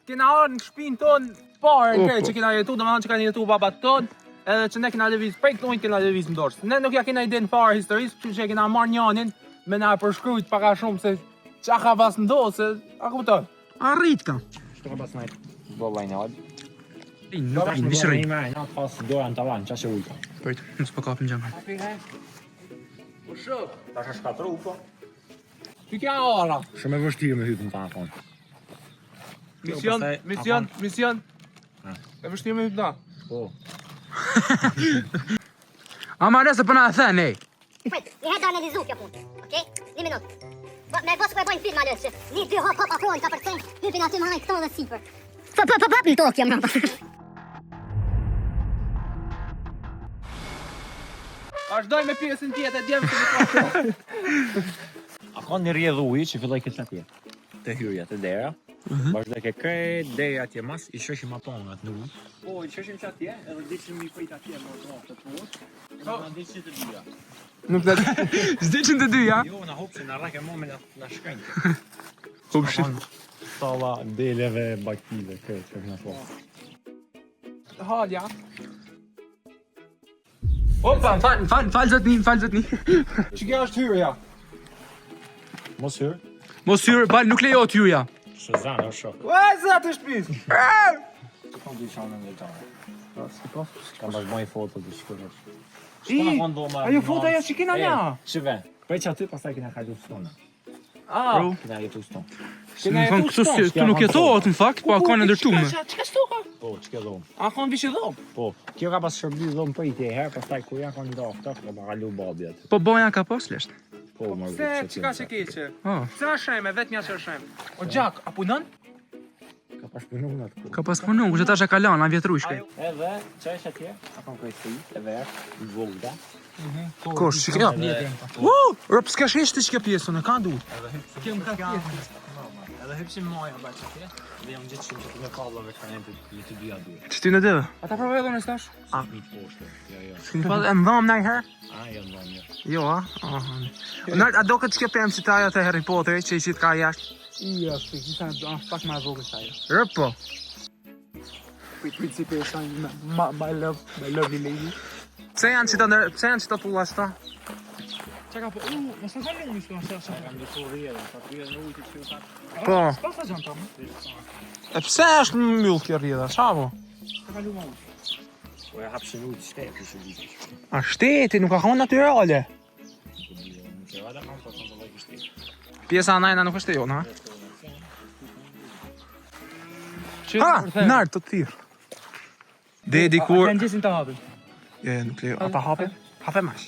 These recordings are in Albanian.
kena arë në shpinë tonë parë në që kena jetu, domethënë që kanë jetu babat tonë, edhe që ne kena lëviz prej këtojnë kena lëviz në dorës. Ne nuk ja kena ide në farë historisë, që kena marrë njanin me na përshkrujt paka shumë se qa ka pas ndohë, se a kupton. Arrit ka. Shto ka pas najt. Bolla i nalë. Nuk vinë, vishëri. Na pas dora në tavan, qa që ujka. Pëjtë, nësë po kapin gjamë. Po shok, Ta ka shkatru, po. ty kja ara. Shumë e vështirë me hypë në telefon. Mision. E vështirë me hypna. Po. Ama nëse përna e thënë, ej. Wait, vi här dagen är det zoka på. Okej? Ni minut. Men vad ska jag bara en film alldeles? Ni du har pappa från ka person. Nu vill jag att du har en stående super. Pappa blir tåg jag men. Vazhdoj me pjesën tjetër, djemë që në A ka një rjedhë ujë që filloj këtë atje. Të hyrja, të dera. Vazhdoj ke krejt, dera atje mas, i shoshim aponat në ujë. Po, i shoshim që atje, edhe diqim i prit atje më të poshtë. Në diqim të dyja. Nuk të... Zdiqin të dy, ja? Jo, na hopë që na rake momen na shkënjë. Hupshit. Salla, deleve, baktive, këtë që në po. halja. Opa, falë zotni. Që kjo është hyrja? Mos hyrë. Mos hyrë, bal nuk lejohet hyrja. Shëzanë o shok. Ua, zatë është pis! Kam dy qanë në vetare. Kam bashkëmoj foto të shkërës. Ajo foto ajo që kena nja? Shive, prej që aty pastaj kena kajtu stona. Kena jetu stona. Këtu nuk jetohet në fakt, po a ka në ndërtume. Çka stoka? Po, që kjo dhomë. A ka në vishë dhomë? Po, kjo ka pas shërbli dhomë për i tje herë, pastaj ku ja ka një dhomë të ka kalu babi aty. Po boja ka pas lesht. Po, më Se çka që keqe? Oh. Se a sheme, vetë mja që sheme. O gjak, a punon? Ka pas punu në atë ku. Ka pas punu, kushtë tash e kalan, a vjetru shkaj. Edhe, që është atje? A kam kërësi, e verë, i voda. Kosh, që kjo? Rëp, s'ka sheshtë që kjo pjesën, e ka ndu. Kjo më ka pjesë. Edhe hypsim moja ba që tje, dhe jam gjithë shumë që të me kablove kanë jetë dyja duhe. Që ty në dhe? A ta provoj edhe në stash? Mit poshtë, jo. S'kin pas e ndham na i herë? Jo, në. Jo, a? A do këtë që kjo pëmë që taja të Harry Potter, që i qitë ka jashtë? Jo, gjitha pak ma vogël sa jo. Rëp, po. Prit si për shani, my lovely lady. Pse janë që të pulla shta? Qa ka po, mos në kanë lungë shka. Kam dhe të rrjedhe, sa të rrjedhe në ujtë që ju ka. Po. S'ka sa gjanë tomë? E pse është në mjullë kjo rrjedha, qa po? Ka kalu ma ujtë. Po e hapshin ujtë shtetë, kështë gjithë. A shteti, nuk ka konë natyrale. Nuk e vada kam po të ndëlloj kështë. Pjesa anajna nuk është e jona, ha? Ha, nartë të thirë. Dedi kur... A kanë gjesin të hapin? Nuk lejo, a ta hape? Hape mash.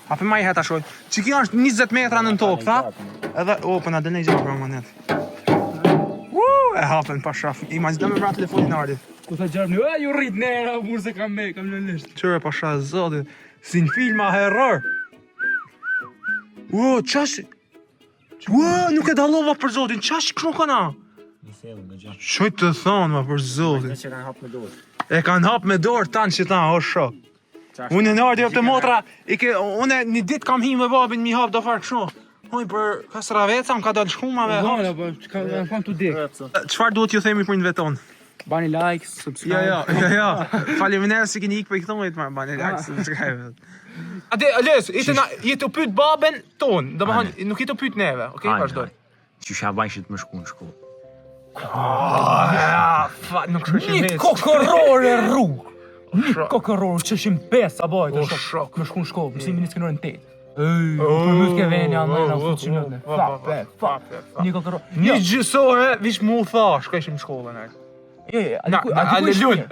Hape ma i heta shoj. Që kjo është 20 metra në tokë, tha? Edhe, po na dëne i gjatë pra më netë. E hapen pa shaf. Imagino me vra telefonin ardit. Ku tha gjarë një, ju rrit nera, murë se kam në lisht. Qëre pa shaf, zotit. Si në filma herror. Qash... Nuk e dalova për zotin, qash kështu këna? Një thellë nga gjatë. Qoj të thonë ma për zotin. Që kanë hapë me dorë. E kanë hap me dorë tanë që ta, o shok. Unë në ardhë të motra, unë një ditë kam hi me babin mi hap do farë kështu. Unë për kastraveca më ka dalë shkumave. Hona, po, kam të dikë. Qëfar duhet ju themi për një veton? Bani like, subscribe. Jo. Faleminderit se keni ikë për i këthomit, ma bani like, subscribe. Ate, les, jetë të pyt babën tonë, dhe më hanë, nuk jetë të pyt neve, okej, vazhdoj. Që shabajshit më shku në shkollë. Nuk shë që Një kokoror e rrugë. Një kokoror që shim 5 a bajt. O shok. Me shku në shkollë, mësimi një s'kënore në 8. Për mund t'ke venja në në futë që nëtë. Një kokoror. Një gjysore, vish mu thash, ka ishim shkollën e. Ale lullë.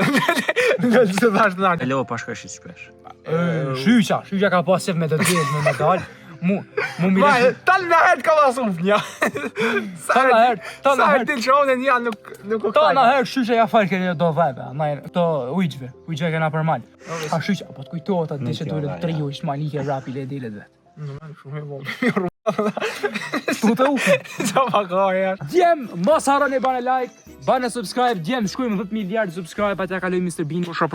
Lullë se thash të nërë. E leo pashkashit shpesh. Shyqa ka pas qef me të djetë me medal. Mu mire... Talë në herë ka vasuf një. Sa herë të qonë një nuk o Ta kaj. në herë shyqa ja falë kërë do vebe, këto ujqve kena për malë. A shyqa, po të kujtohet atë dishe të tri ujsh malike rapi le dilet vetë. Tu të uke. Qa pa ka herë. Djem, mos harani bane like, bane subscribe, djem shkujmë 10 miliard subscribe, atja kaloj Mr. Bean. Pusha.